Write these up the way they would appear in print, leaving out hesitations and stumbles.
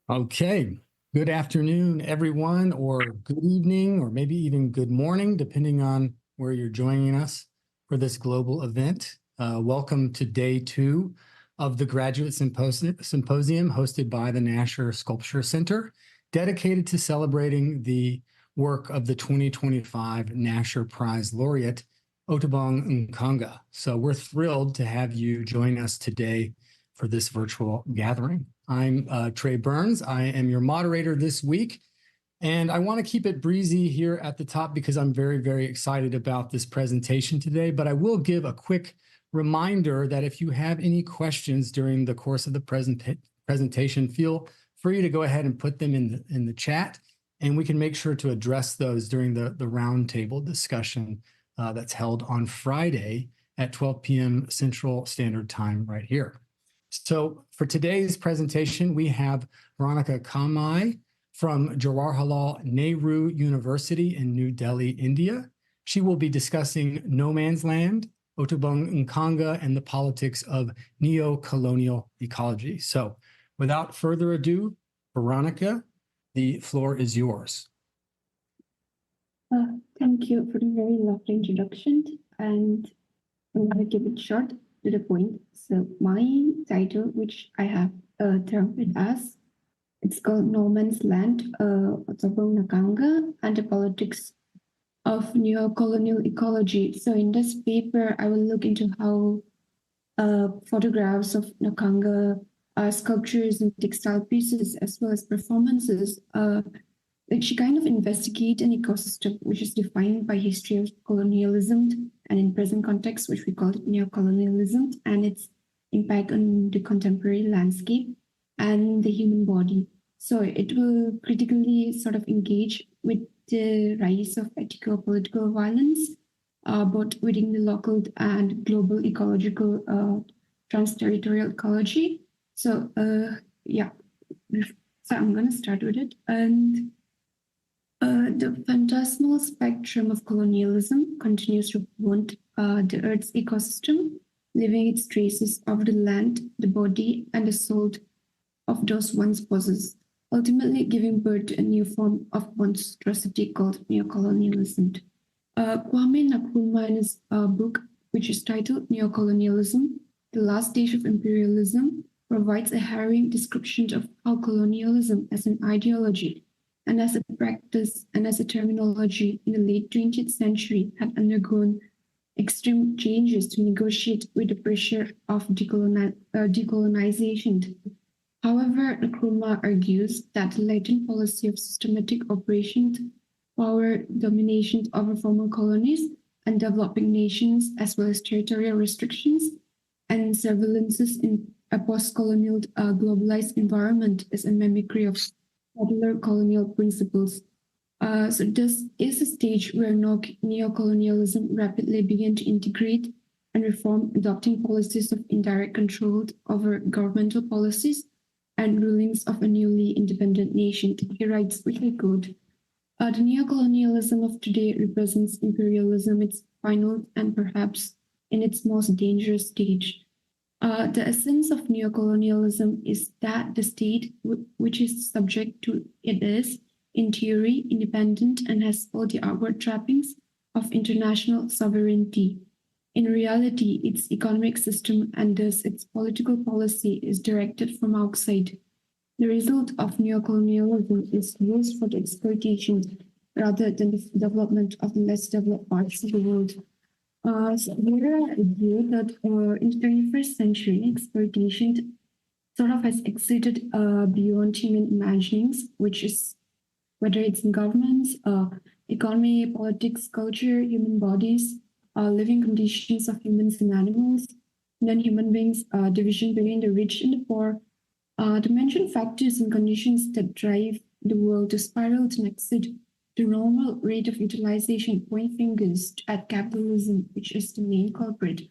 Okay, good afternoon, everyone, or good evening, or maybe even good morning, depending on where you're joining us for this global event. Welcome to day 2 of the Graduate Symposium hosted by the Nasher Sculpture Center, dedicated to celebrating the work of the 2025 Nasher Prize Laureate, Otobong Nkanga. So we're thrilled to have you join us today for this virtual gathering. I'm Trey Burns. I am your moderator this week, and I want to keep it breezy here at the top because I'm very, very excited about this presentation today, but I will give a quick reminder that if you have any questions during the course of the presentation, feel free to go ahead and put them in the chat, and we can make sure to address those during the roundtable discussion that's held on Friday at 12 p.m. Central Standard Time right here. So for today's presentation, we have Veronica Kamei from Jawaharlal Nehru University in New Delhi, India. She will be discussing no man's land, Otobong Nkanga, and the politics of neocolonial ecology. So without further ado, Veronica, the floor is yours. Thank you for the very lovely introduction, and I'm going to keep it short to the point. So my title, which I have termed it as, it's called No Man's Land, Otobong Nkanga and the Politics of Neocolonial Ecology. So in this paper, I will look into how photographs of Nkanga, sculptures and textile pieces, as well as performances, she kind of investigate an ecosystem which is defined by history of colonialism and in present context, which we call it neocolonialism, and its impact on the contemporary landscape and the human body. So it will critically sort of engage with the rise of ethico-political violence, both within the local and global ecological trans-territorial ecology. So yeah, so I'm going to start with it. And the phantasmal spectrum of colonialism continues to haunt the Earth's ecosystem, leaving its traces of the land, the body, and the soul of those once possessed, ultimately giving birth to a new form of monstrosity called neocolonialism. Kwame Nkrumah, in his book, which is titled Neocolonialism, The Last Stage of Imperialism, provides a harrowing description of how colonialism as an ideology and as a practice and as a terminology in the late 20th century had undergone extreme changes to negotiate with the pressure of decolonization. However, Nkrumah argues that the latent policy of systematic oppression, power domination over former colonies and developing nations, as well as territorial restrictions and surveillances in a post-colonial globalized environment, is a mimicry of popular colonial principles. So this is a stage where neocolonialism rapidly began to integrate and reform, adopting policies of indirect control over governmental policies and rulings of a newly independent nation. He writes, which I quote, the neocolonialism of today represents imperialism, its final and perhaps in its most dangerous stage. The essence of neocolonialism is that the state which is subject to it is, in theory, independent and has all the outward trappings of international sovereignty. In reality, its economic system and thus its political policy is directed from outside. The result of neocolonialism is used for the exploitation rather than the development of the less developed parts of the world. So here I view that in the 21st century, exploitation sort of has exceeded beyond human imaginings, which is whether it's in governments, economy, politics, culture, human bodies, living conditions of humans and animals, non-human beings, division between the rich and the poor. The mentioned factors and conditions that drive the world to spiral and exceed the normal rate of utilization point fingers at capitalism, which is the main culprit.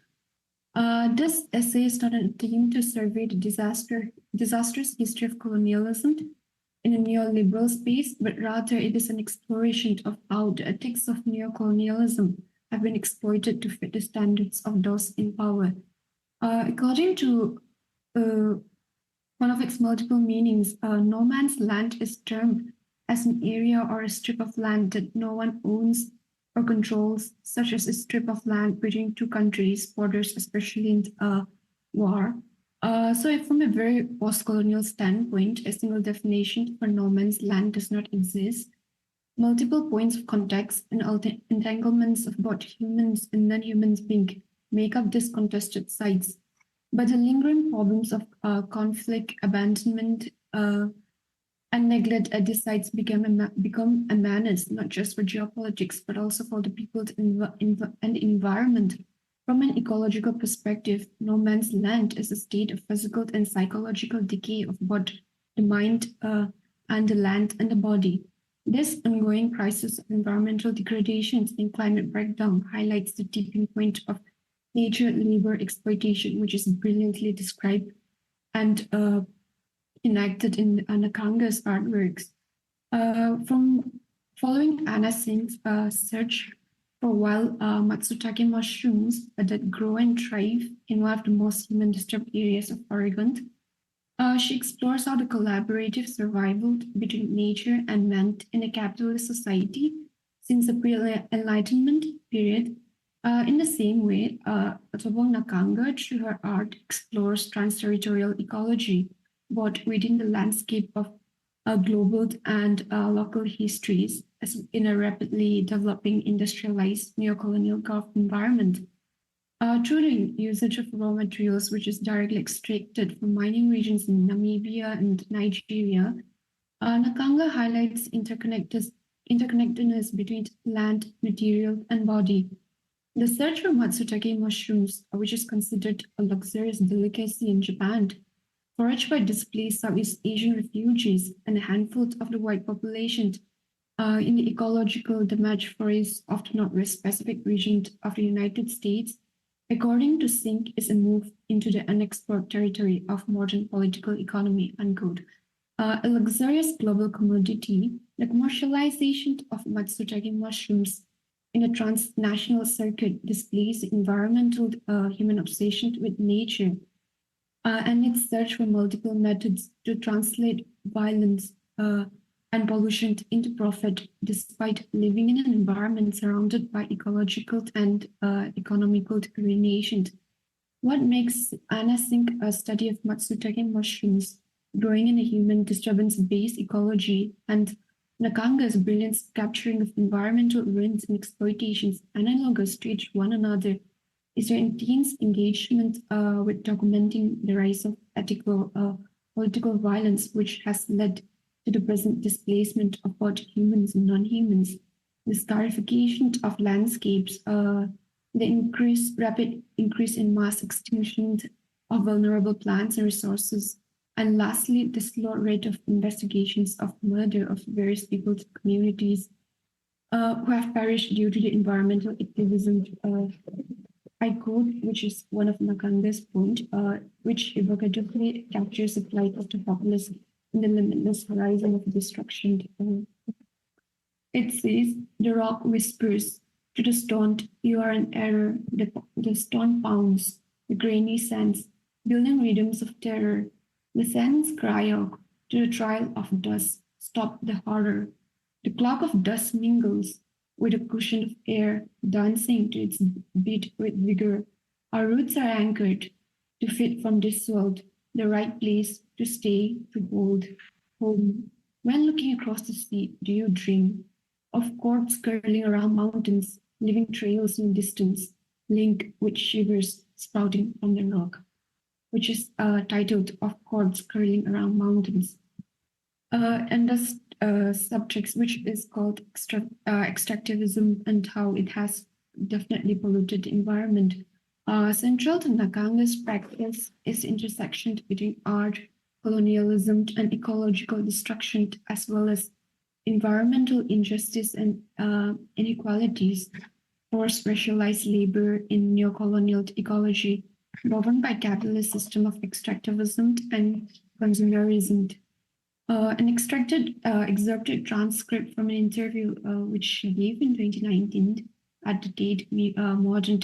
This essay is not an attempt to survey the disastrous history of colonialism in a neoliberal space, but rather it is an exploration of how the ethics of neocolonialism have been exploited to fit the standards of those in power. According to one of its multiple meanings. No man's land is termed as an area or a strip of land that no one owns or controls, such as a strip of land between two countries' borders, especially in war. So from a very post-colonial standpoint, a single definition for no man's land does not exist. Multiple points of context and entanglements of both humans and non-humans being make up these contested sites. But the lingering problems of conflict, abandonment, and neglect at these sites become a menace, not just for geopolitics, but also for the people and environment. From an ecological perspective, no man's land is a state of physical and psychological decay of both the mind and the land and the body. This ongoing crisis of environmental degradations and climate breakdown highlights the tipping point of nature labor exploitation, which is brilliantly described and enacted in Nkanga's artworks. From following Anna Singh's search for wild Matsutake mushrooms that grow and thrive in one of the most human-disturbed areas of Oregon, she explores how the collaborative survival between nature and man in a capitalist society since the pre-Enlightenment period. In the same way, Otobong Nkanga, through her art, explores trans-territorial ecology, both within the landscape of global and local histories, as in a rapidly developing industrialized neocolonial Gulf environment. Through the usage of raw materials, which is directly extracted from mining regions in Namibia and Nigeria, Nkanga highlights interconnectedness between land, material, and body. The search for Matsutake mushrooms, which is considered a luxurious delicacy in Japan, foraged by displaced Southeast Asian refugees and a handful of the white population in the ecological damaged forests of the Northwest Pacific region of the United States, according to Singh, is a move into the unexplored territory of modern political economy, unquote. A luxurious global commodity, the commercialization of Matsutake mushrooms in a transnational circuit displays the environmental human obsession with nature and its search for multiple methods to translate violence and pollution into profit, despite living in an environment surrounded by ecological and economical ruination. What makes Anna Singh a study of Matsutake mushrooms growing in a human disturbance-based ecology and Nkanga's brilliant capturing of environmental ruins and exploitations analogous to each one another is their intense engagement with documenting the rise of ethical political violence, which has led to the present displacement of both humans and non-humans, the scarification of landscapes, the rapid increase in mass extinction of vulnerable plants and resources, and lastly, the slow rate of investigations of murder of various people's communities who have perished due to the environmental activism. I quote, which is one of Nkanga's point, which evocatively captures the plight of the populace in the limitless horizon of destruction. It says, the rock whispers to the stone, you are in error. The stone pounds, the grainy sands, building rhythms of terror. The sands cry out to the trial of dust, stop the horror. The clock of dust mingles with a cushion of air, dancing to its beat with vigor. Our roots are anchored to fit from this world, the right place to stay, to hold home. When looking across the sea, do you dream of cords curling around mountains, leaving trails in distance, linked with shivers sprouting from the rock, which is titled Of Cords Curling Around Mountains. And thus subjects, which is called extractivism and how it has definitely polluted the environment. Central to Nkanga's practice is the intersection between art, colonialism, and ecological destruction, as well as environmental injustice and inequalities, for specialized labor in neocolonial ecology, governed by capitalist system of extractivism and consumerism. An excerpted transcript from an interview which she gave in 2019 at the date Modern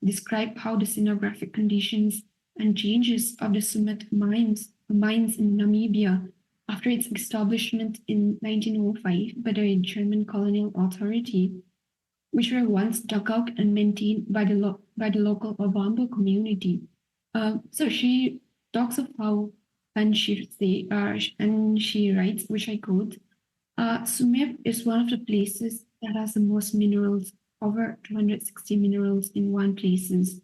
describe how the scenographic conditions and changes of the summit mines mines in Namibia after its establishment in 1905 by the German colonial authority, which were once dug out and maintained by the local Ovambo community. So she talks of how, and she writes, which I quote, Sumep is one of the places that has the most minerals, over 260 minerals in one places.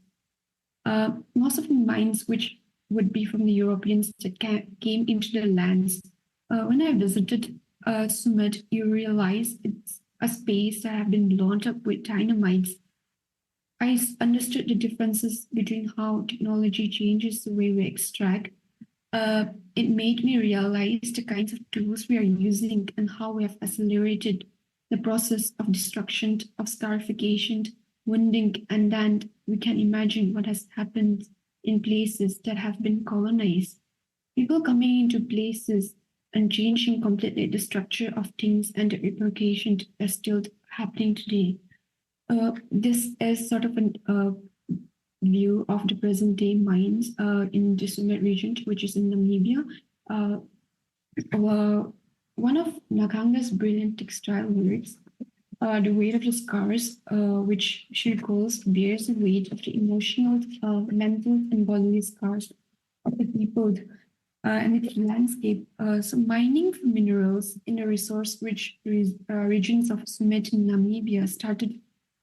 Most of the mines, which would be from the Europeans that came into the lands. When I visited Sumet, you realize it's a space that have been blown up with dynamites. I understood the differences between how technology changes the way we extract. It made me realize the kinds of tools we are using and how we have accelerated the process of destruction, of scarification, wounding, and then we can imagine what has happened in places that have been colonized. People coming into places and changing completely the structure of things and the repercussions are still happening today. This is sort of a view of the present day mines in the Sumet region, which is in Namibia. One of Nkanga's brilliant textile works, The Weight of the Scars, which she calls bears the weight of the emotional, mental, and bodily scars of the people and its landscape. So mining for minerals in the resource-rich regions of Sumet in Namibia started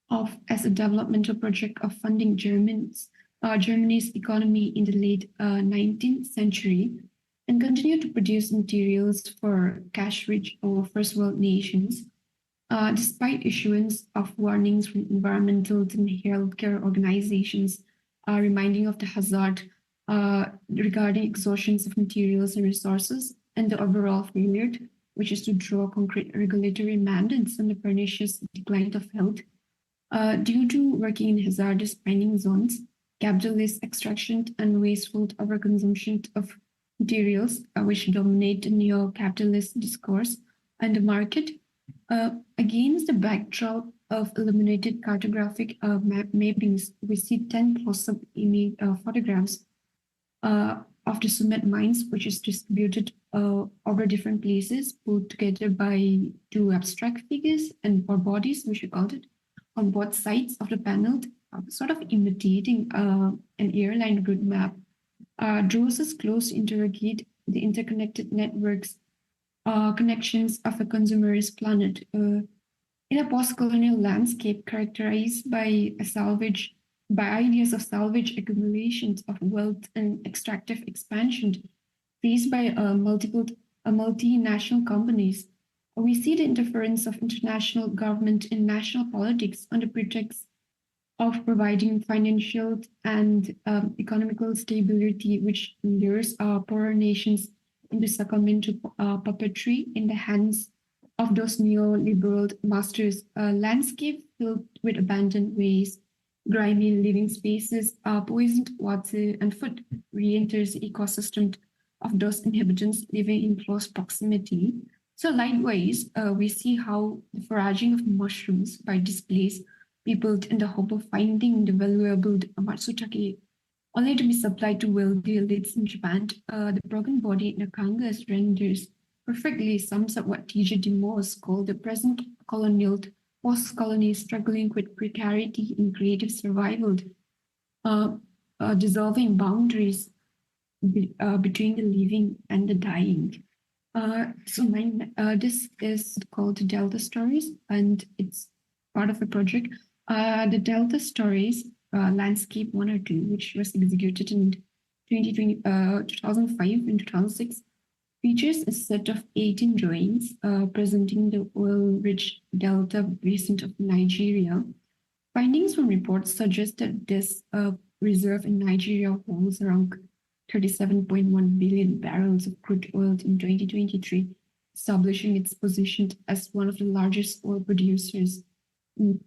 off as a developmental project of funding Germany's economy in the late 19th century and continued to produce materials for cash-rich or first-world nations. Despite issuance of warnings from environmental and healthcare organizations reminding of the hazard regarding exhaustions of materials and resources and the overall failure, which is to draw concrete regulatory mandates on the pernicious decline of health. Due to working in hazardous mining zones, capitalist extraction and wasteful overconsumption of materials, which dominate the neo-capitalist discourse and the market, against the backdrop of illuminated cartographic mappings, we see 10 close-up photographs of the Sumet mines, which is distributed over different places, put together by two abstract figures or bodies, which we called it, on both sides of the panel, sort of imitating an airline route map, draws us close to interrogate the interconnected networks, connections of a consumerist planet. In a post-colonial landscape characterized by ideas of salvage accumulations of wealth and extractive expansion faced by multinational companies, we see the interference of international government in national politics on the pretext of providing financial and economical stability, which lures poorer nations into succumbing to puppetry in the hands of those neoliberal masters. Landscape filled with abandoned ways, grimy living spaces, poisoned water, and food re-enters the ecosystem of those inhabitants living in close proximity. So likewise, we see how the foraging of mushrooms by displaced people in the hope of finding the valuable matsutake, only to be supplied to wealthy elites in Japan. The broken body in Nkanga renders perfectly sums up what T.J. DeMoss called the present colonial post-colony struggling with precarity in creative survival, dissolving boundaries between the living and the dying. This is called the Delta Stories, and it's part of a project. The Delta Stories Landscape 1 or 2, which was executed in 2005 and 2006, features a set of 18 drawings presenting the oil-rich delta basin of Nigeria. Findings from reports suggest that this reserve in Nigeria holds around 37.1 billion barrels of crude oil in 2023, establishing its position as one of the largest oil producers in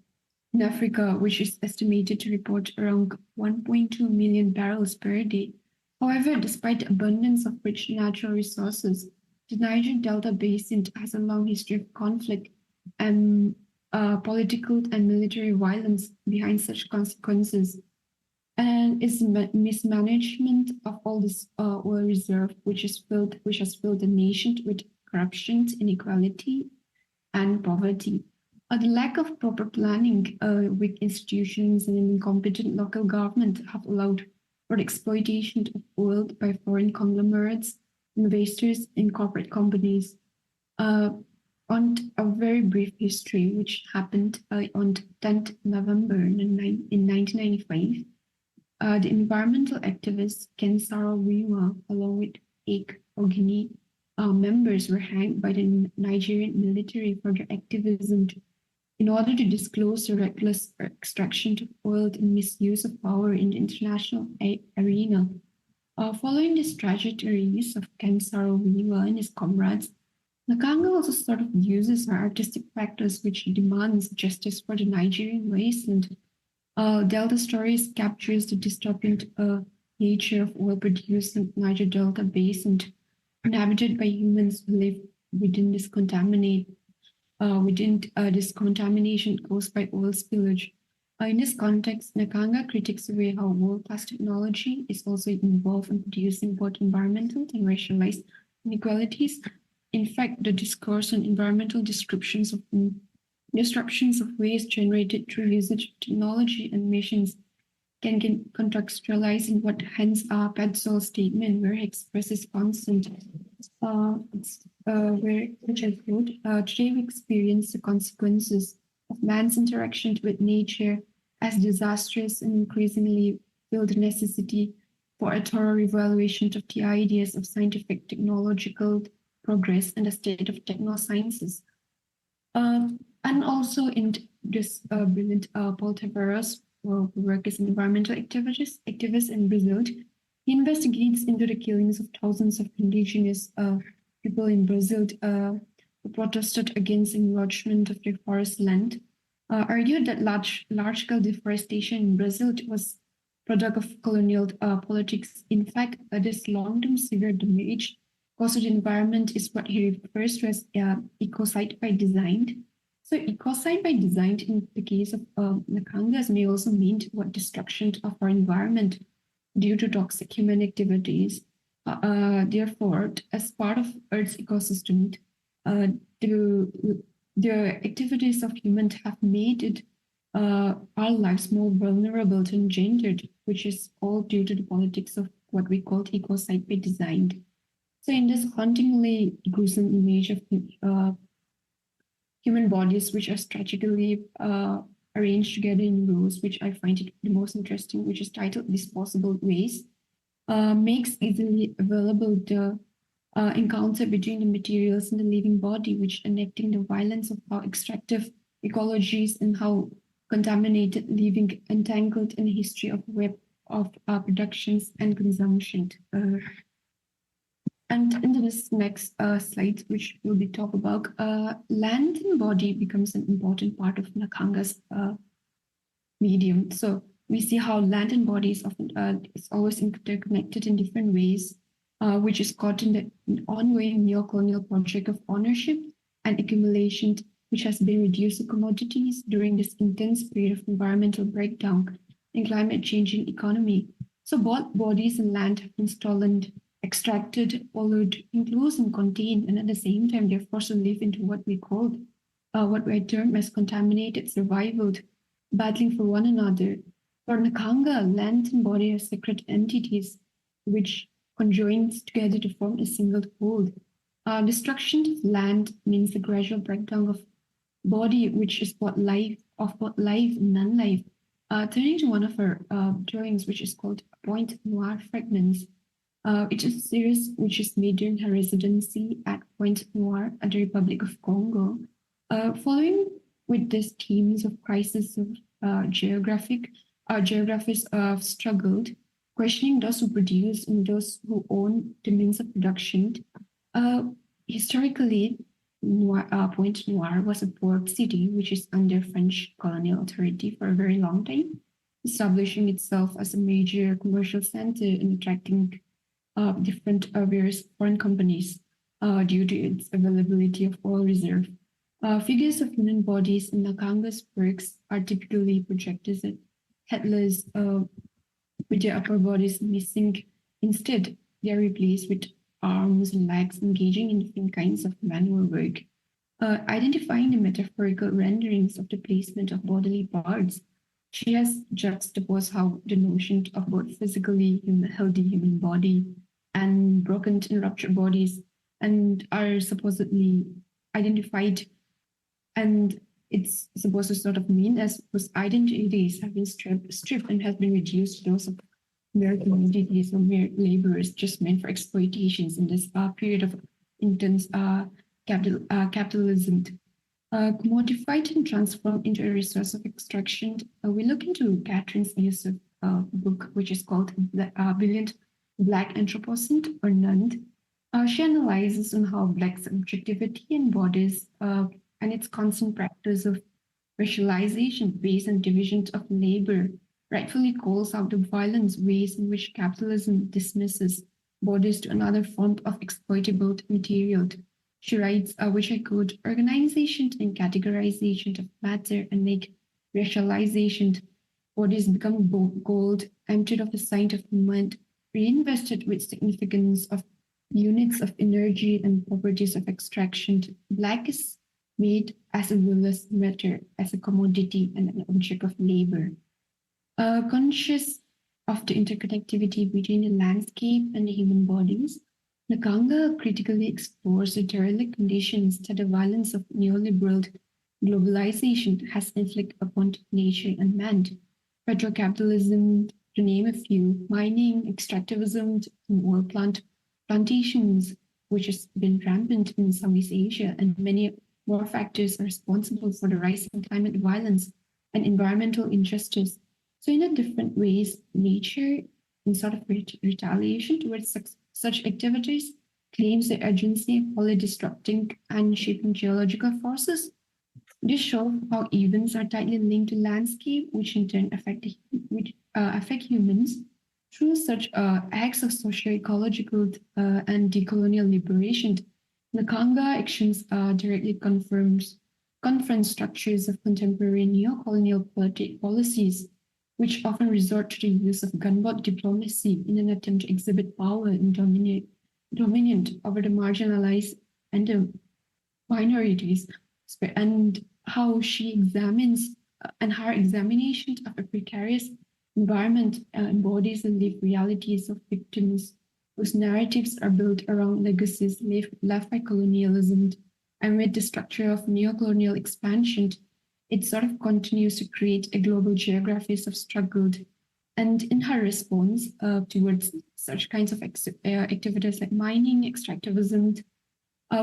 Africa, which is estimated to report around 1.2 million barrels per day. However, despite the abundance of rich natural resources, the Niger Delta Basin has a long history of conflict and political and military violence behind such consequences. and its mismanagement of all this oil reserve, which has filled the nation with corruption, inequality, and poverty. The lack of proper planning, weak institutions, and an incompetent local government have allowed for the exploitation of oil by foreign conglomerates, investors, and corporate companies. On a very brief history, which happened on 10th November in 1995, the environmental activist Nkanga, along with 8 Ogini members, were hanged by the Nigerian military for their activism in order to disclose the reckless extraction of oil and misuse of power in the international arena. Following these tragedies of Nkanga and his comrades, Nkanga also sort of uses artistic practice which demands justice for the Nigerian wasteland. Delta Stories captures the dystopian nature of oil-producing Niger Delta basin, inhabited by humans who live within this contamination caused by oil spillage. In this context, Nkanga critiques the way how world-class technology is also involved in producing both environmental and racialized inequalities. In fact, the discourse on environmental disruptions of waste generated through usage of technology and machines can contextualize in what hence Petzold's statement where he expresses constant, which I quote, today we experience the consequences of man's interaction with nature as disastrous and increasingly feel the necessity for a thorough evaluation of the ideas of scientific technological progress and the state of technosciences. And also in this brilliant Paul Tavares, who works as an environmental activist in Brazil, he investigates into the killings of thousands of indigenous people in Brazil who protested against encroachment of their forest land, argued that large-scale deforestation in Brazil was product of colonial politics. In fact, this long-term severe damage caused to the environment is what he refers to as ecocide by design. So ecocide by design in the case of Nkangas may also mean what destruction of our environment due to toxic human activities. Therefore, as part of Earth's ecosystem, the activities of humans have made it our lives more vulnerable to engendered, which is all due to the politics of what we call ecocide by design. So in this hauntingly gruesome image of human bodies, which are strategically arranged together in rows, which I find it the most interesting, which is titled Disposable Waste, makes easily available the encounter between the materials and the living body, which enacting the violence of how extractive ecologies and how contaminated living entangled in the history of web of productions and consumption. And into this next slide, which will be talk about, land and body becomes an important part of Nkanga's medium. So we see how land and body is often is always interconnected in different ways, which is caught in the ongoing neocolonial project of ownership and accumulation, which has been reduced to commodities during this intense period of environmental breakdown and climate changing economy. So both bodies and land have been stolen, extracted, polluted, enclosed, and contained, and at the same time, they're forced to live into what we call, what we term as contaminated survival, battling for one another. For Nkanga, land and body are sacred entities which conjoins together to form a single whole. Destruction of land means the gradual breakdown of body, which is both life and non-life. Turning to one of our drawings, which is called Point Noir Fragments. It is a series which is made during her residency at Point Noir at the Republic of Congo. Following with these themes of crisis of geographers have struggled, questioning those who produce and those who own the means of production. Historically, Point Noir was a port city which is under French colonial authority for a very long time, establishing itself as a major commercial center and attracting different various foreign companies due to its availability of oil reserve. Figures of human bodies in Nkanga's works are typically projected as headless with their upper bodies missing. Instead, they are replaced with arms and legs engaging in different kinds of manual work. Identifying the metaphorical renderings of the placement of bodily parts, she has juxtaposed how the notion of both physically healthy human body and broken and ruptured bodies and are supposedly identified, and it's supposed to sort of mean as whose identities have been stripped and has been reduced to those of mere commodities or mere laborers just meant for exploitations in this period of intense capitalism. Commodified and transformed into a resource of extraction. We look into Catherine's use of a book, which is called Brilliant Black Anthropocene or NUND. She analyzes on how Black subjectivity embodies and its constant practice of racialization based on division of labor rightfully calls out the violent ways in which capitalism dismisses bodies to another form of exploitable material. She writes, which I quote, organization and categorization of matter and make racialization bodies become gold, emptied of the sign of movement, reinvested with significance of units of energy and properties of extraction. Black is made as a willless matter, as a commodity and an object of labor. Conscious of the interconnectivity between the landscape and the human bodies, Nkanga critically explores the derelict conditions that the violence of neoliberal globalization has inflicted upon nature and man. Petrocapitalism, to name a few, mining, extractivism, oil plantations, which has been rampant in Southeast Asia, and many more factors are responsible for the rising climate violence and environmental injustice. So in a different ways, nature, in sort of retaliation towards such activities, claims the agency of wholly disrupting and shaping geological forces. This shows how events are tightly linked to landscape, which in turn affect humans through such acts of socio-ecological and decolonial liberation. Nkanga actions directly confront structures of contemporary neocolonial policies, which often resort to the use of gunboat diplomacy in an attempt to exhibit power and dominion over the marginalized and the minorities, and how she examines and her examination of a precarious environment embodies the lived realities of victims whose narratives are built around legacies left by colonialism, and with the structure of neocolonial expansion, it sort of continues to create a global geographies of struggle. And in her response towards such kinds of activities like mining, extractivism,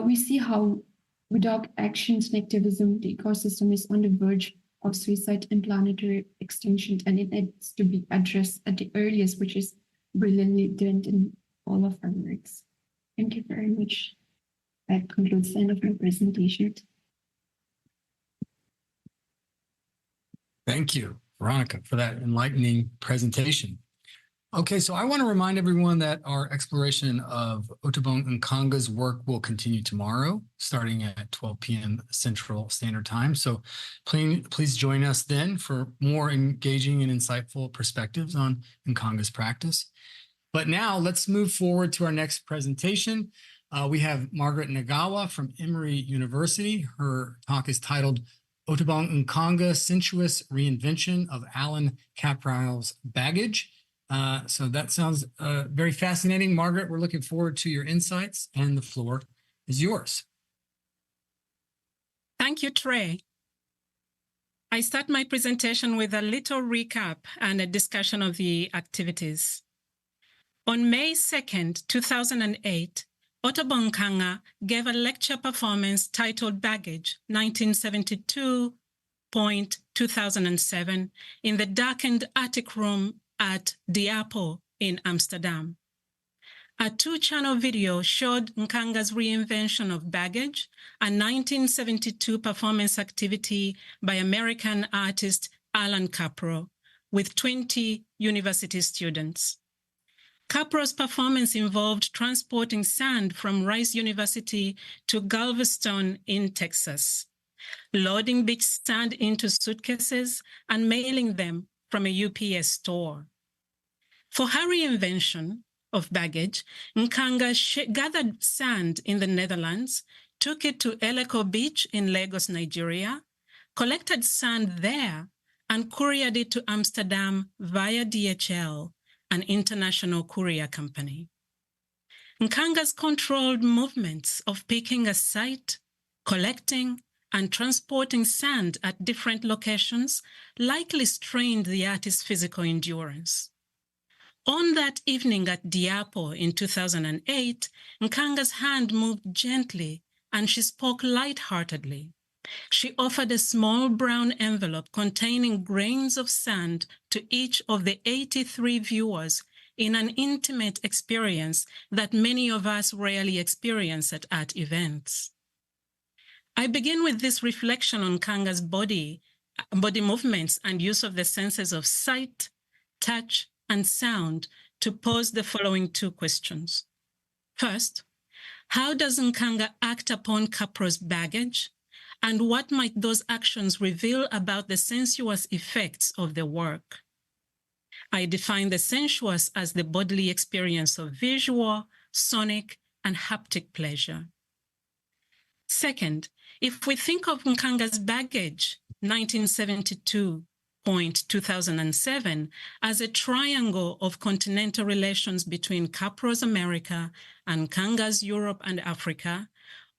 we see how without actions and activism, the ecosystem is on the verge of suicide and planetary extinction, and it needs to be addressed at the earliest, which is brilliantly done in all of our works. Thank you very much. That concludes the end of my presentation. Thank you, Veronica, for that enlightening presentation. Okay, so I want to remind everyone that our exploration of Otobong Nkanga's work will continue tomorrow, starting at 12 p.m. Central Standard Time. So please join us then for more engaging and insightful perspectives on Nkanga's practice. But now let's move forward to our next presentation. We have Margaret Nagawa from Emory University. Her talk is titled Otobong Nkanga, Sensuous Reinvention of Allan Kaprow's Baggage. So that sounds very fascinating. Margaret, we're looking forward to your insights, and the floor is yours. Thank you, Trey. I start my presentation with a little recap and a discussion of the activities. On May 2nd, 2008, Otobong Nkanga gave a lecture performance titled Baggage, 1972-2007, in the darkened attic room at De Apel in Amsterdam. A 2-channel video showed Nkanga's reinvention of baggage, a 1972 performance activity by American artist Allan Kaprow, with 20 university students. Kaprow's performance involved transporting sand from Rice University to Galveston in Texas, loading beach sand into suitcases and mailing them from a UPS store. For her reinvention of baggage, Nkanga gathered sand in the Netherlands, took it to Eleko Beach in Lagos, Nigeria, collected sand there, and couriered it to Amsterdam via DHL, an international courier company. Nkanga's controlled movements of picking a site, collecting, and transporting sand at different locations likely strained the artist's physical endurance. On that evening at Diapo in 2008, Nkanga's hand moved gently and she spoke lightheartedly. She offered a small brown envelope containing grains of sand to each of the 83 viewers in an intimate experience that many of us rarely experience at art events. I begin with this reflection on Nkanga's body movements and use of the senses of sight, touch, and sound to pose the following two questions. First, how does Nkanga act upon Kaprow's baggage? And what might those actions reveal about the sensuous effects of the work? I define the sensuous as the bodily experience of visual, sonic, and haptic pleasure. Second, if we think of Nkanga's baggage, 1972-2007, as a triangle of continental relations between Kaprow's America and Nkanga's Europe and Africa,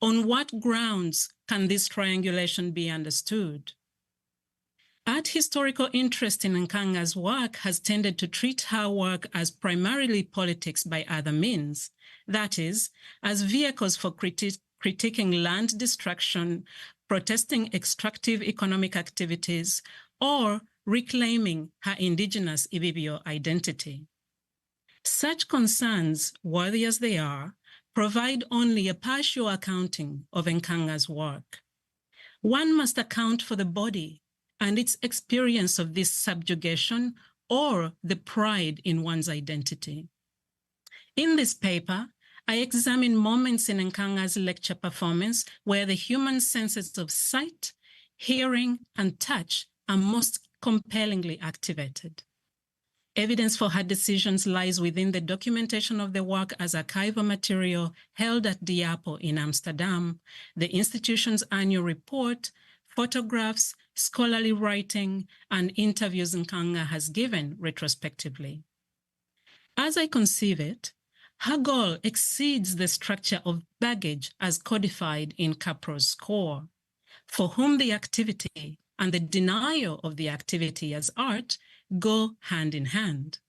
on what grounds can this triangulation be understood? Art historical interest in Nkanga's work has tended to treat her work as primarily politics by other means, that is, as vehicles for critiquing land destruction, protesting extractive economic activities, or reclaiming her indigenous Ibibio identity. Such concerns, worthy as they are, provide only a partial accounting of Nkanga's work. One must account for the body and its experience of this subjugation or the pride in one's identity. In this paper, I examine moments in Nkanga's lecture performance where the human senses of sight, hearing, and touch are most compellingly activated. Evidence for her decisions lies within the documentation of the work as archival material held at Diapo in Amsterdam, the institution's annual report, photographs, scholarly writing, and interviews Nkanga has given retrospectively. As I conceive it, her goal exceeds the structure of baggage as codified in Kaprow's score, for whom the activity and the denial of the activity as art go hand in hand.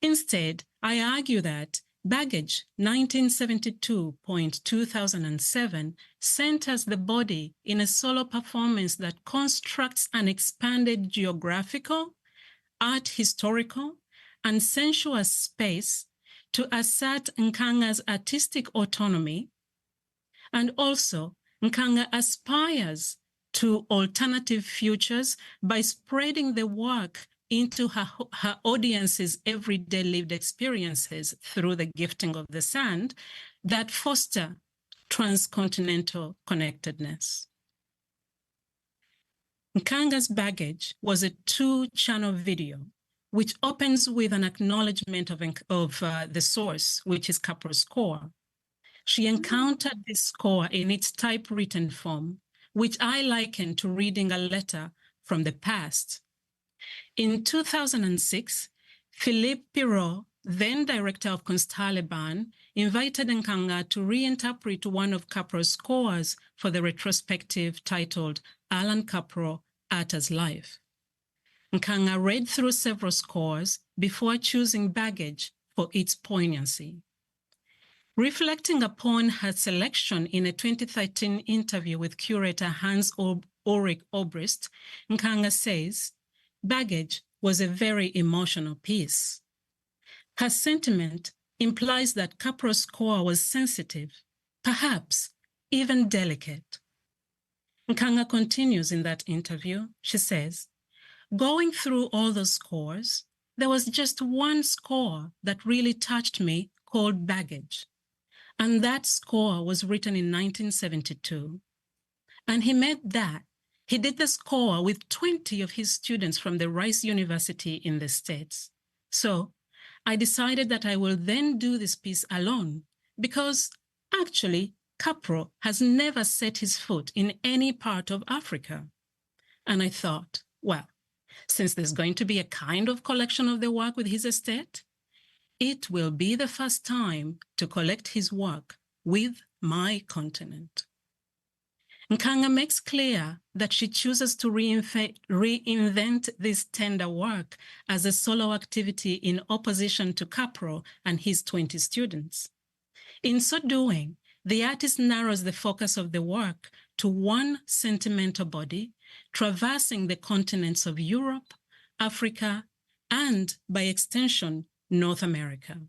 Instead, I argue that baggage 1972-2007 centers the body in a solo performance that constructs an expanded geographical, art historical, and sensuous space to assert Nkanga's artistic autonomy, and also Nkanga aspires to alternative futures by spreading the work into her audience's everyday lived experiences through the gifting of the sand that foster transcontinental connectedness. Nkanga's baggage was a two-channel video, which opens with an acknowledgement of the source, which is Kaprow's score. She encountered this score in its typewritten form, which I liken to reading a letter from the past. In 2006, Philippe Pirot, then director of Kunsthalle, invited Nkanga to reinterpret one of Kaprow's scores for the retrospective titled Allan Kaprow, Art as Life. Nkanga read through several scores before choosing baggage for its poignancy. Reflecting upon her selection in a 2013 interview with curator Hans-Ulrich Obrist, Nkanga says, baggage was a very emotional piece. Her sentiment implies that Kaprow's score was sensitive, perhaps even delicate. Nkanga continues in that interview. She says, going through all those scores, there was just one score that really touched me called Baggage. And that score was written in 1972. And he did the score with 20 of his students from the Rice University in the States. So I decided that I will then do this piece alone because actually Kaprow has never set his foot in any part of Africa. And I thought, well, since there's going to be a kind of collection of the work with his estate, it will be the first time to collect his work with my continent. Nkanga makes clear that she chooses to reinvent this tender work as a solo activity in opposition to Kaprow and his 20 students. In so doing, the artist narrows the focus of the work to one sentimental body, traversing the continents of Europe, Africa, and, by extension, North America.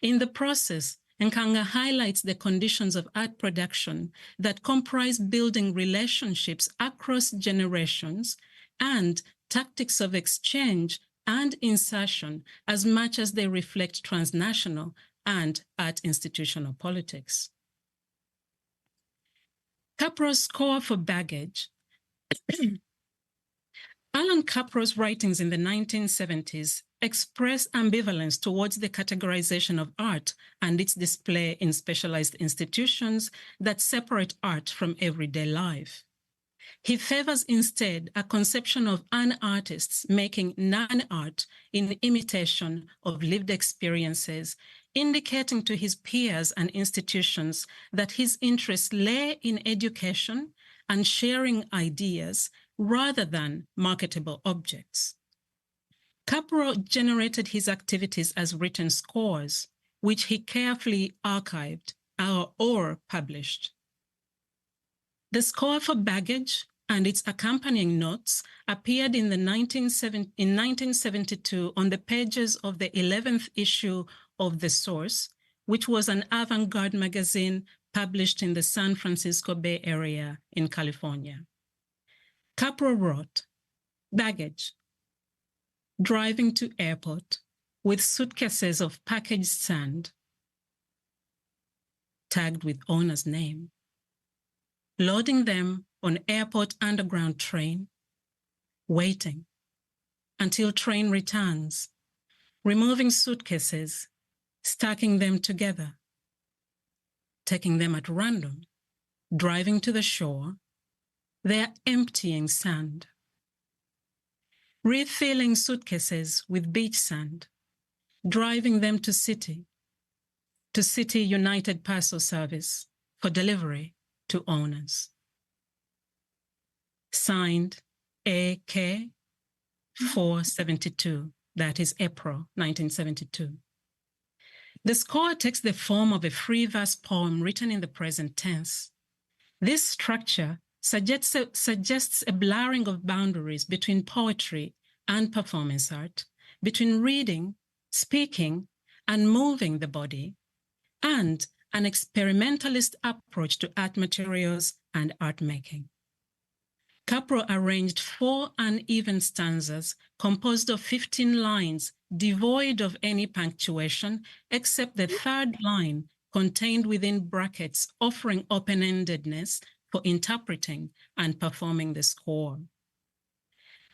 In the process, Nkanga highlights the conditions of art production that comprise building relationships across generations and tactics of exchange and insertion as much as they reflect transnational and art institutional politics. Kaprow's score for baggage. Allan Kaprow's writings in the 1970s express ambivalence towards the categorization of art and its display in specialized institutions that separate art from everyday life. He favors instead a conception of an artist making non-art in imitation of lived experiences, indicating to his peers and institutions that his interests lay in education and sharing ideas rather than marketable objects. Kaprow generated his activities as written scores, which he carefully archived or published. The score for baggage and its accompanying notes appeared in 1972 on the pages of the 11th issue of The Source, which was an avant-garde magazine published in the San Francisco Bay Area in California. Kaprow wrote, "Baggage, driving to airport with suitcases of packaged sand, tagged with owner's name, loading them on airport underground train, waiting until train returns, removing suitcases, stacking them together, taking them at random, driving to the shore, they're emptying sand, refilling suitcases with beach sand, driving them to City United Parcel Service for delivery to owners." Signed AK 472, that is April 1972. The score takes the form of a free verse poem written in the present tense. This structure suggests a blurring of boundaries between poetry and performance art, between reading, speaking, and moving the body, and an experimentalist approach to art materials and art making. Kaprow arranged 4 uneven stanzas composed of 15 lines devoid of any punctuation except the third line contained within brackets offering open-endedness for interpreting and performing the score.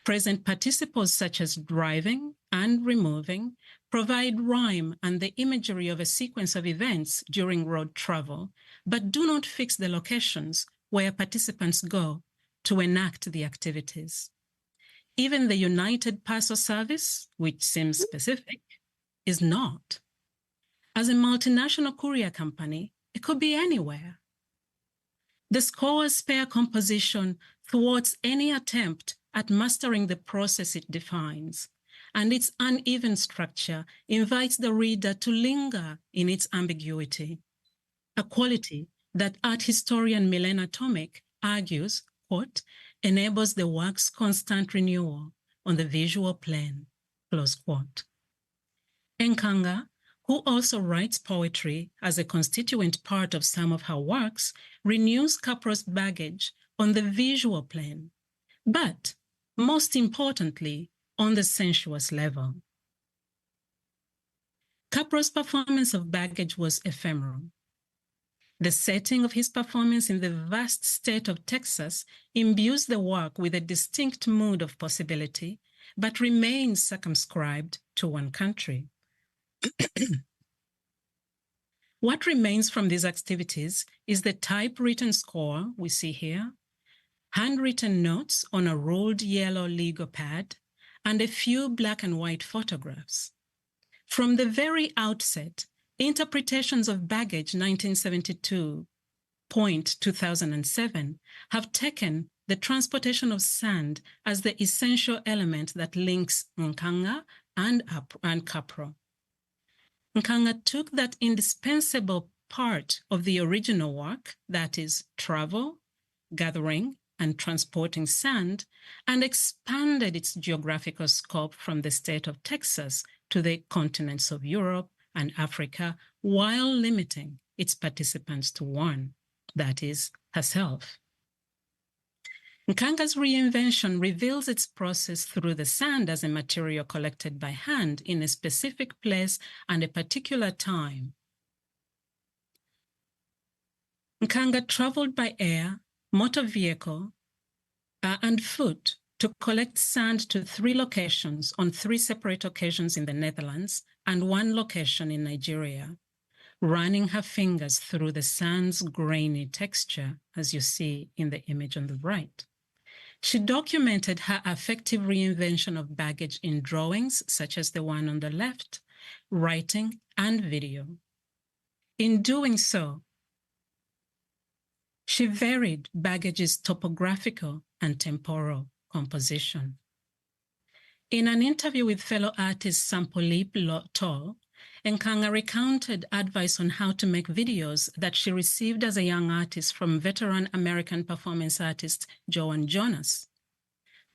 Present participles such as driving and removing provide rhyme and the imagery of a sequence of events during road travel, but do not fix the locations where participants go to enact the activities. Even the United Parcel Service, which seems specific, is not. As a multinational courier company, it could be anywhere. The score's spare composition thwarts any attempt at mastering the process it defines, and its uneven structure invites the reader to linger in its ambiguity, a quality that art historian Milena Tomek argues, quote, enables the work's constant renewal on the visual plane, close quote. Nkanga, who also writes poetry as a constituent part of some of her works, renews Kaprow's baggage on the visual plane, but most importantly, on the sensuous level. Kaprow's performance of baggage was ephemeral. The setting of his performance in the vast state of Texas imbues the work with a distinct mood of possibility, but remains circumscribed to one country. What remains from these activities is the typewritten score we see here, handwritten notes on a rolled yellow Lego pad, and a few black and white photographs. From the very outset, interpretations of baggage 1972.2007 have taken the transportation of sand as the essential element that links Nkanga and Kaprow. Nkanga took that indispensable part of the original work, that is travel, gathering, and transporting sand, and expanded its geographical scope from the state of Texas to the continents of Europe and Africa, while limiting its participants to one, that is, herself. Nkanga's reinvention reveals its process through the sand as a material collected by hand in a specific place and a particular time. Nkanga traveled by air, motor vehicle, and foot to collect sand to 3 locations on 3 separate occasions in the Netherlands and 1 location in Nigeria, running her fingers through the sand's grainy texture, as you see in the image on the right. She documented her effective reinvention of baggage in drawings, such as the one on the left, writing, and video. In doing so, she varied baggage's topographical and temporal composition. In an interview with fellow artist Sampolip Tol, Nkanga recounted advice on how to make videos that she received as a young artist from veteran American performance artist Joan Jonas.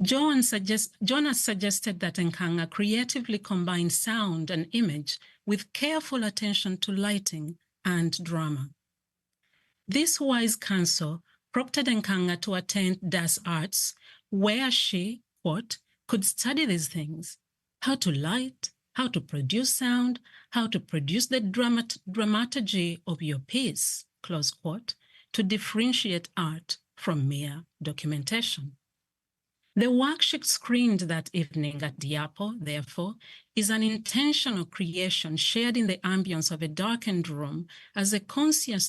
Jonas suggested that Nkanga creatively combine sound and image with careful attention to lighting and drama. This wise counsel prompted Nkanga to attend Das Arts, where she, quote, could study these things: how to light, how to produce sound, how to produce the dramaturgy of your piece, close quote, to differentiate art from mere documentation. The work she screened that evening at Diapo, therefore, is an intentional creation shared in the ambience of a darkened room as a conscious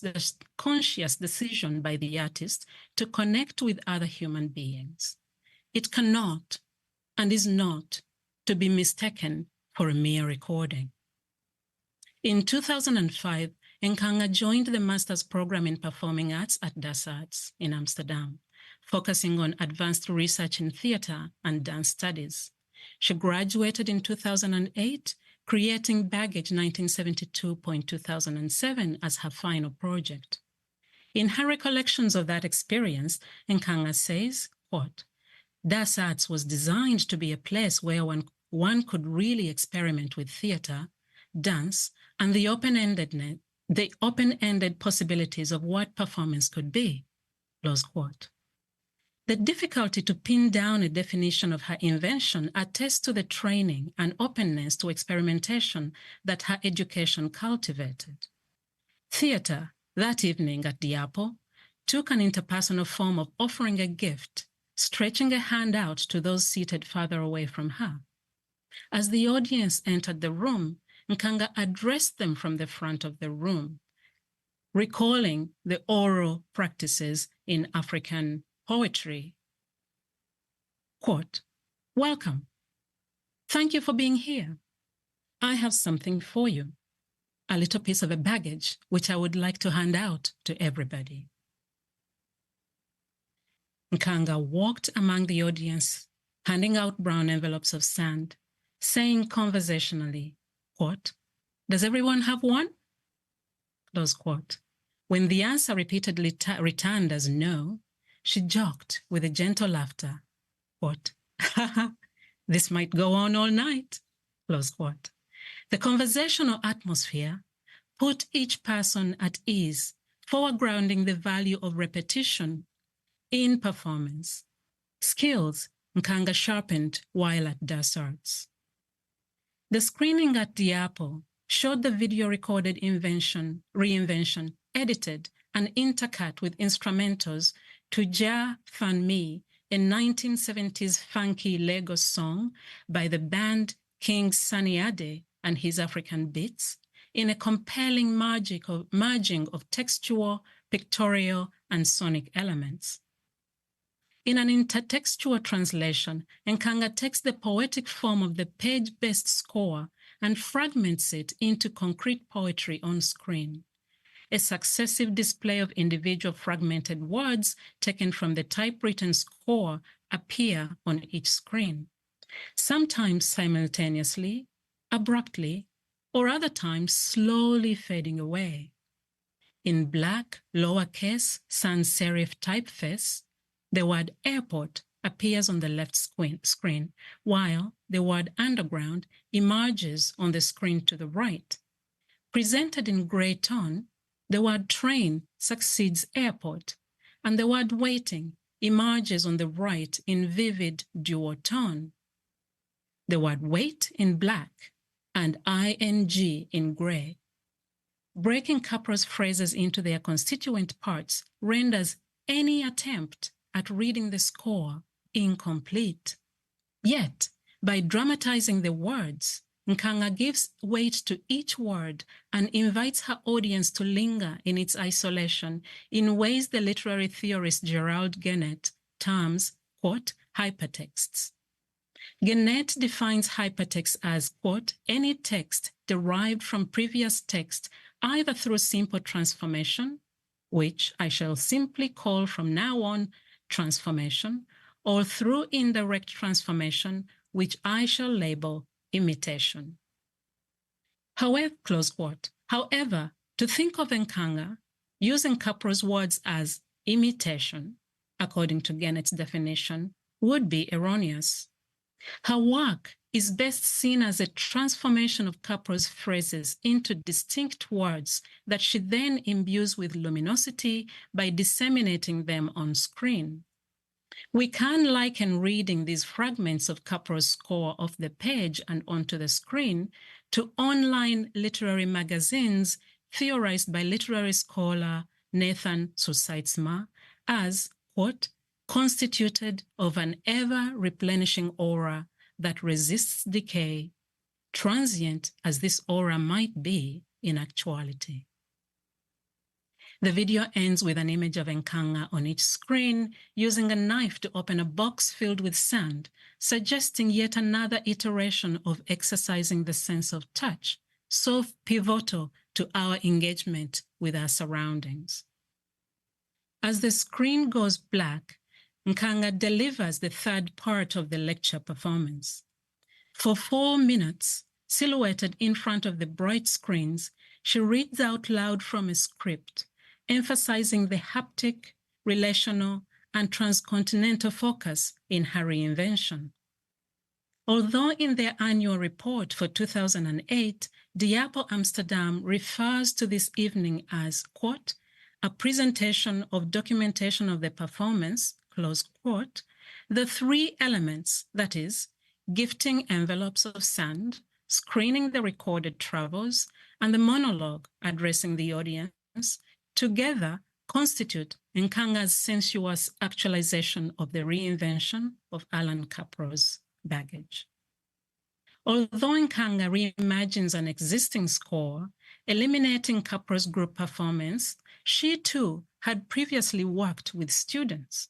decision by the artist to connect with other human beings. It cannot and is not to be mistaken for a mere recording. In 2005, Nkanga joined the Master's Program in Performing Arts at Das Arts in Amsterdam, focusing on advanced research in theater and dance studies. She graduated in 2008, creating Baggage 1972.2007 as her final project. In her recollections of that experience, Nkanga says, quote, Das Arts was designed to be a place where one could really experiment with theater, dance, and the open-ended possibilities of what performance could be, close quote. The difficulty to pin down a definition of her invention attests to the training and openness to experimentation that her education cultivated. Theater, that evening at Diapo, took an interpersonal form of offering a gift, stretching a hand out to those seated farther away from her. As the audience entered the room, Nkanga addressed them from the front of the room, recalling the oral practices in African poetry. Quote, welcome. Thank you for being here. I have something for you, a little piece of a baggage which I would like to hand out to everybody. Nkanga walked among the audience, handing out brown envelopes of sand, saying conversationally, quote, does everyone have one? Close quote. When the answer repeatedly returned as no, she joked with a gentle laughter, quote, this might go on all night, close quote. The conversational atmosphere put each person at ease, foregrounding the value of repetition in performance, skills Nkanga sharpened while at Das Arts. The screening at Diapo showed the video recorded reinvention, edited and intercut with instrumentals to Ja Fan Mi, a 1970s funky Lagos song by the band King Sunny Ade and his African beats in a compelling merging of textual, pictorial, and sonic elements. In an intertextual translation, Nkanga takes the poetic form of the page-based score and fragments it into concrete poetry on screen. A successive display of individual fragmented words taken from the typewritten score appear on each screen, sometimes simultaneously, abruptly, or other times slowly fading away. In black, lowercase, sans serif typeface, the word airport appears on the left screen, while the word underground emerges on the screen to the right. Presented in gray tone, the word train succeeds airport, and the word waiting emerges on the right in vivid duotone. The word wait in black and ing in gray. Breaking Kaprow's phrases into their constituent parts renders any attempt at reading the score incomplete. Yet, by dramatizing the words, Nkanga gives weight to each word and invites her audience to linger in its isolation in ways the literary theorist Gerald Gennett terms, quote, hypertexts. Gennett defines hypertext as, quote, any text derived from previous text either through simple transformation, which I shall simply call from now on transformation, or through indirect transformation, which I shall label imitation. However, close quote. However, to think of Nkanga using Kaprow's words as imitation, according to Gennett's definition, would be erroneous. Her work is best seen as a transformation of Kaprow's phrases into distinct words that she then imbues with luminosity by disseminating them on screen. We can liken reading these fragments of Kaprow's score off the page and onto the screen to online literary magazines theorized by literary scholar Nathan Susaitzma as, quote, constituted of an ever-replenishing aura that resists decay, transient as this aura might be in actuality. The video ends with an image of Nkanga on each screen, using a knife to open a box filled with sand, suggesting yet another iteration of exercising the sense of touch, so pivotal to our engagement with our surroundings. As the screen goes black, Nkanga delivers the third part of the lecture performance. For 4 minutes, silhouetted in front of the bright screens, she reads out loud from a script, emphasizing the haptic, relational, and transcontinental focus in her reinvention. Although in their annual report for 2008, Diapo Amsterdam refers to this evening as, quote, a presentation of documentation of the performance, close quote, the 3 elements, that is, gifting envelopes of sand, screening the recorded travels, and the monologue addressing the audience, together constitute Nkanga's sensuous actualization of the reinvention of Allan Kaprow's baggage. Although Nkanga reimagines an existing score, eliminating Kaprow's group performance, she too had previously worked with students.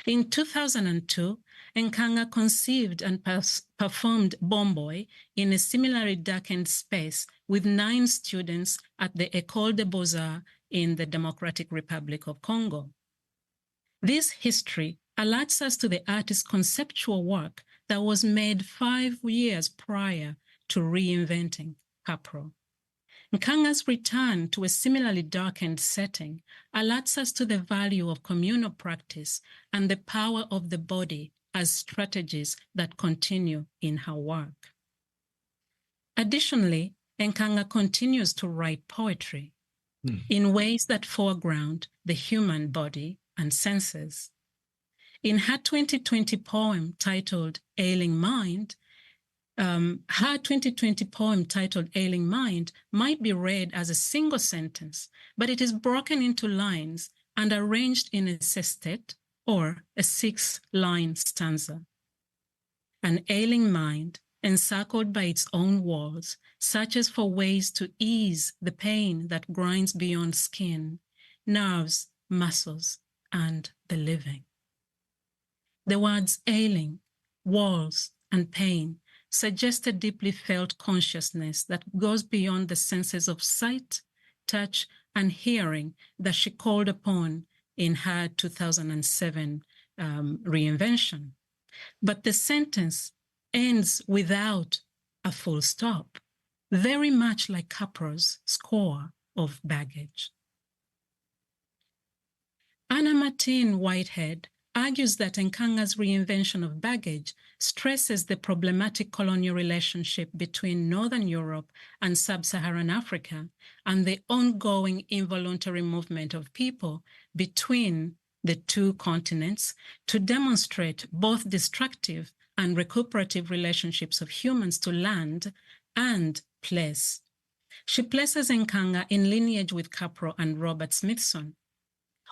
In 2002, Nkanga conceived and performed Bomboy in a similarly darkened space with 9 students at the École des Beaux-Arts in the Democratic Republic of Congo. This history alerts us to the artist's conceptual work that was made 5 years prior to reinventing Kaprow. Nkanga's return to a similarly darkened setting alerts us to the value of communal practice and the power of the body as strategies that continue in her work. Additionally, Nkanga continues to write poetry in ways that foreground the human body and senses. In her 2020 poem titled Ailing Mind, might be read as a single sentence, but it is broken into lines and arranged in a sestet or a 6-line stanza. An ailing mind encircled by its own walls, searches for ways to ease the pain that grinds beyond skin, nerves, muscles, and the living. The words ailing, walls, and pain suggest a deeply felt consciousness that goes beyond the senses of sight, touch, and hearing that she called upon in her 2007 Reinvention. But the sentence ends without a full stop, very much like Kaprow's score of baggage. Anna Martin Whitehead argues that Nkanga's reinvention of baggage stresses the problematic colonial relationship between Northern Europe and Sub-Saharan Africa and the ongoing involuntary movement of people between the two continents to demonstrate both destructive and recuperative relationships of humans to land and place. She places Nkanga in lineage with Kaprow and Robert Smithson.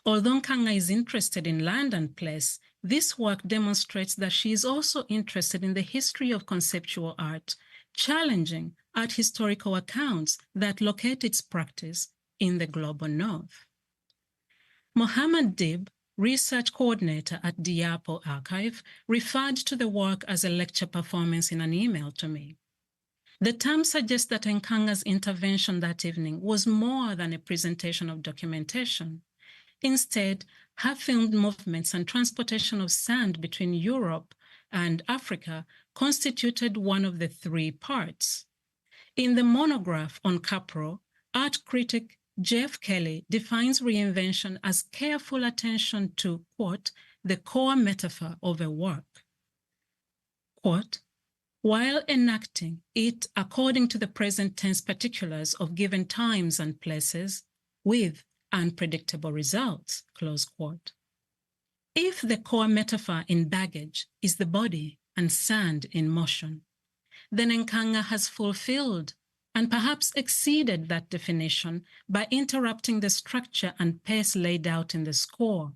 Although Nkanga is interested in land and place, this work demonstrates that she is also interested in the history of conceptual art, challenging art historical accounts that locate its practice in the global north. Mohammed Dib, research coordinator at Diapo Archive, referred to the work as a lecture performance in an email to me. The term suggests that Nkanga's intervention that evening was more than a presentation of documentation. Instead, her filmed movements and transportation of sand between Europe and Africa constituted one of the three parts. In the monograph on Kaprow, art critic Jeff Kelly defines reinvention as careful attention to, quote, the core metaphor of a work. Quote, while enacting it according to the present tense particulars of given times and places, with unpredictable results, close quote. If the core metaphor in baggage is the body and sand in motion, then Nkanga has fulfilled and perhaps exceeded that definition by interrupting the structure and pace laid out in the score.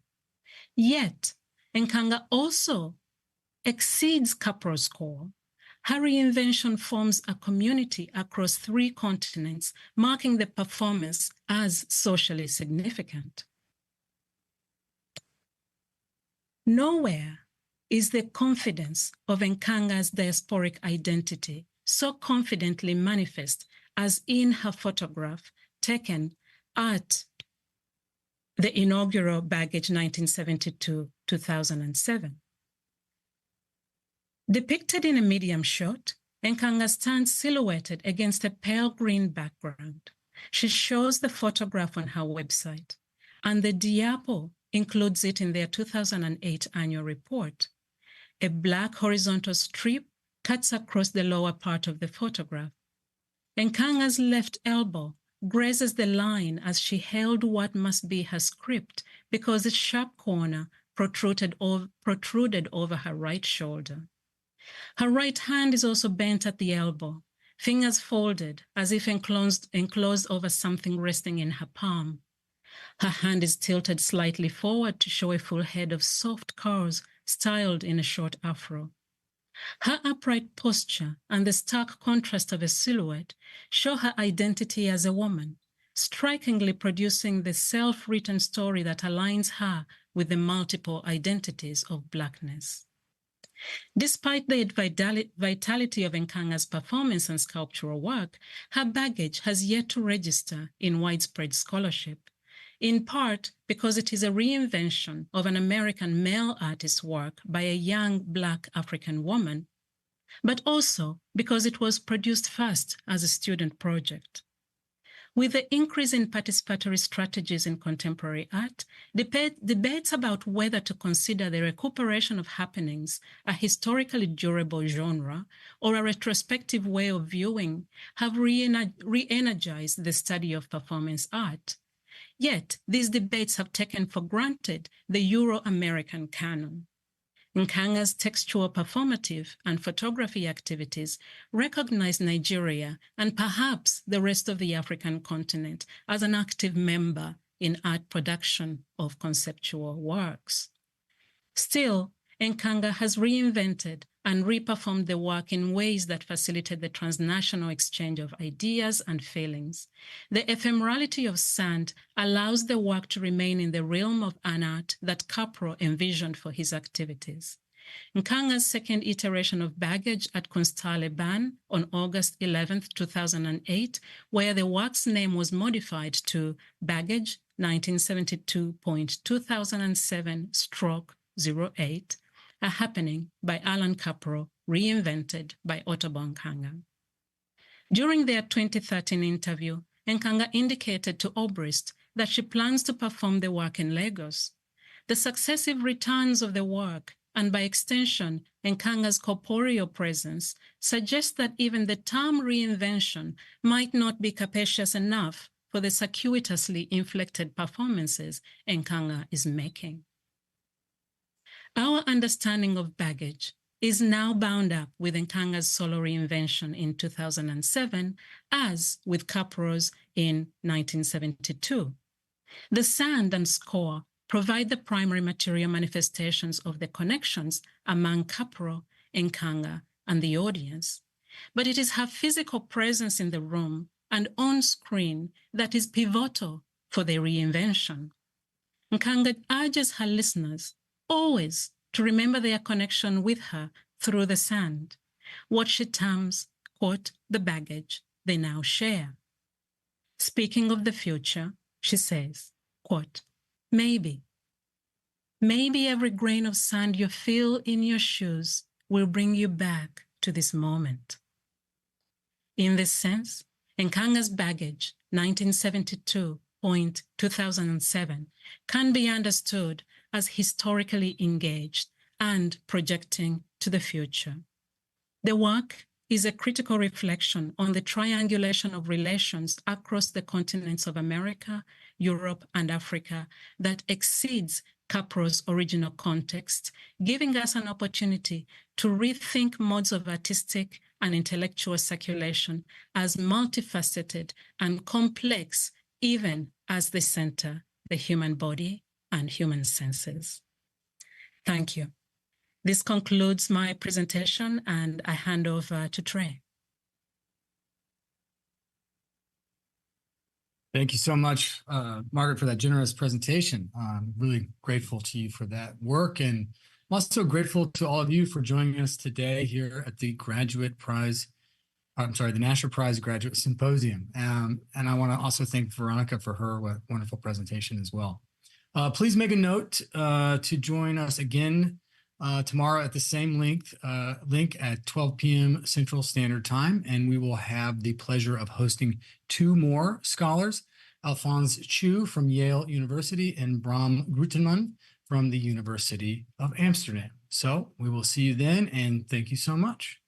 Yet, Nkanga also exceeds Kaprow's score. Her reinvention forms a community across three continents, marking the performance as socially significant. Nowhere is the confidence of Nkanga's diasporic identity so confidently manifest as in her photograph taken at the inaugural Baggage 1972-2007. Depicted in a medium shot, Nkanga stands silhouetted against a pale green background. She shows the photograph on her website, and the Diapo includes it in their 2008 annual report. A black horizontal strip cuts across the lower part of the photograph. Nkanga's left elbow grazes the line as she held what must be her script because its sharp corner protruded over her right shoulder. Her right hand is also bent at the elbow, fingers folded as if enclosed over something resting in her palm. Her hand is tilted slightly forward to show a full head of soft curls styled in a short afro. Her upright posture and the stark contrast of a silhouette show her identity as a woman, strikingly producing the self-written story that aligns her with the multiple identities of Blackness. Despite the vitality of Nkanga's performance and sculptural work, her baggage has yet to register in widespread scholarship, in part because it is a reinvention of an American male artist's work by a young Black African woman, but also because it was produced first as a student project. With the increase in participatory strategies in contemporary art, debates about whether to consider the recuperation of happenings a historically durable genre or a retrospective way of viewing have re-energized the study of performance art. Yet, these debates have taken for granted the Euro-American canon. Nkanga's textual performative and photography activities recognize Nigeria and perhaps the rest of the African continent as an active member in art production of conceptual works. Still, Nkanga has reinvented and reperformed the work in ways that facilitate the transnational exchange of ideas and feelings. The ephemerality of sand allows the work to remain in the realm of an art that Kaprow envisioned for his activities. Nkanga's second iteration of Baggage at Kunsthalle Bern on August 11, 2008, where the work's name was modified to Baggage 1972.2007/08, a happening by Allan Kaprow, reinvented by Otobong Nkanga. During their 2013 interview, Nkanga indicated to Obrist that she plans to perform the work in Lagos. The successive returns of the work, and by extension, Nkanga's corporeal presence, suggests that even the term reinvention might not be capacious enough for the circuitously inflected performances Nkanga is making. Our understanding of baggage is now bound up with Nkanga's solo reinvention in 2007, as with Kaprow's in 1972. The sand and score provide the primary material manifestations of the connections among Kaprow, Nkanga, and the audience. But it is her physical presence in the room and on screen that is pivotal for the reinvention. Nkanga urges her listeners always to remember their connection with her through the sand, what she terms, quote, the baggage they now share. Speaking of the future, she says, quote, maybe every grain of sand you feel in your shoes will bring you back to this moment. In this sense, Nkanga's Baggage, 1972.2007, can be understood as historically engaged and projecting to the future. The work is a critical reflection on the triangulation of relations across the continents of America, Europe, and Africa that exceeds Kaprow's original context, giving us an opportunity to rethink modes of artistic and intellectual circulation as multifaceted and complex, even as they center the human body and human senses. Thank you. This concludes my presentation, and I hand over to Trey. Thank you so much, Margaret, for that generous presentation. I'm really grateful to you for that work, and I'm also grateful to all of you for joining us today here at the the Nasher Prize Graduate Symposium. And I want to also thank Veronica for her wonderful presentation as well. Please make a note to join us again tomorrow at the same link at 12 p.m. Central Standard Time, and we will have the pleasure of hosting two more scholars, Alphonse Chu from Yale University and Bram Grutenman from the University of Amsterdam. So we will see you then, and thank you so much.